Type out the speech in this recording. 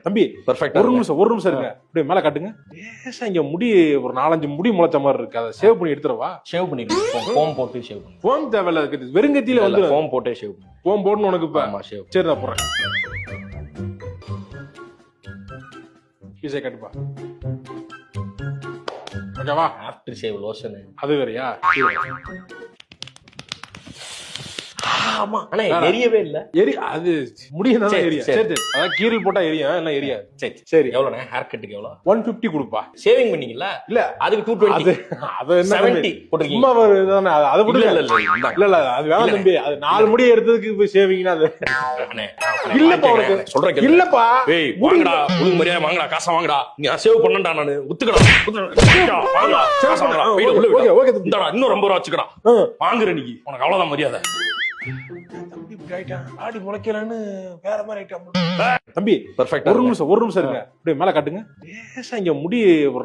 தம்பி பெர்ஃபெக்ட்டா ஒரு நிமிஷம் இருங்க. அப்படியே மேல காட்டுங்க. லேசா இங்க முடி ஒரு 4-5 முடி முளைச்ச மாதிரி இருக்கு. அதை சேவ் பண்ணி எடுத்துறவா? ஷேவ் பண்ணிடுங்க. ஃபோம் போட்டு ஷேவ் பண்ணுங்க. ஃபோம் தேவையில்ல, வெறுங்கத்தியில வந்து ஃபோம் போட்டே ஷேவ் பண்ணுங்க. ஃபோம் போடணும் உனக்கு இப்ப. ஆமா ஷேவ். சரி நான் போறேன். ஈஸியா காட்டுப்பா. ஓகேவா? After shave lotion. அது வேறயா? ஆமா ஆனா எரியவே இல்ல. அது முடியதான் சரி, எரியும். சரி. சரி சரி. அதான் கீரல் போட்டா எரியும், எல்லாம் எரியாது. சரி சரி. எவ்வளவுண்ணே ஹேர் கட்டுக்கு எவ்வளவு? 150 கொடுப்பா. ஷேவிங் பண்ணீங்கல்ல இல்ல அதுக்கு 220. அது என்ன 70 போட்டுருக்கீங்க. சும்மா ஒரு இதானே, அதை இல்ல விடுங்க. இல்ல இல்ல இந்தாங்க. இல்ல இல்ல அது வேணாம் தம்பி. அது 4 முடி எடுத்ததுக்கு போய் சேவிங்னா அது அண்ணே, இல்லப்பா உனக்கு. சொல்றேன் கேளு. இல்லப்பா. ஏய் வாங்கடா ஒழுங்கு மரியாதை வாங்கடா காசை வாங்கடா. நீ சேவ் பண்ணடா நானு ஒத்துக்கடா. வாங்கடா காசை வாங்கடா. வீடு உள்ள ஓகே விடு. ஓகே தம்பி. இந்தடா இன்னும் 50 ரூபா வச்சுக்கடா. வாங்குற நீ உனக்கு அவ்வளவுதான் மரியாதை. தம்பி இப்படி ஆயிட்டான். ஆடி முளைக்கலன்னு வேற மாதிரி ஆயிட்டான். தம்பி பெர்ஃபெக்ட்டா ஒரு நிமிஷம் இருங்க. அப்படியே மேல காட்டுங்க. லேசா இங்க முடி ஒரு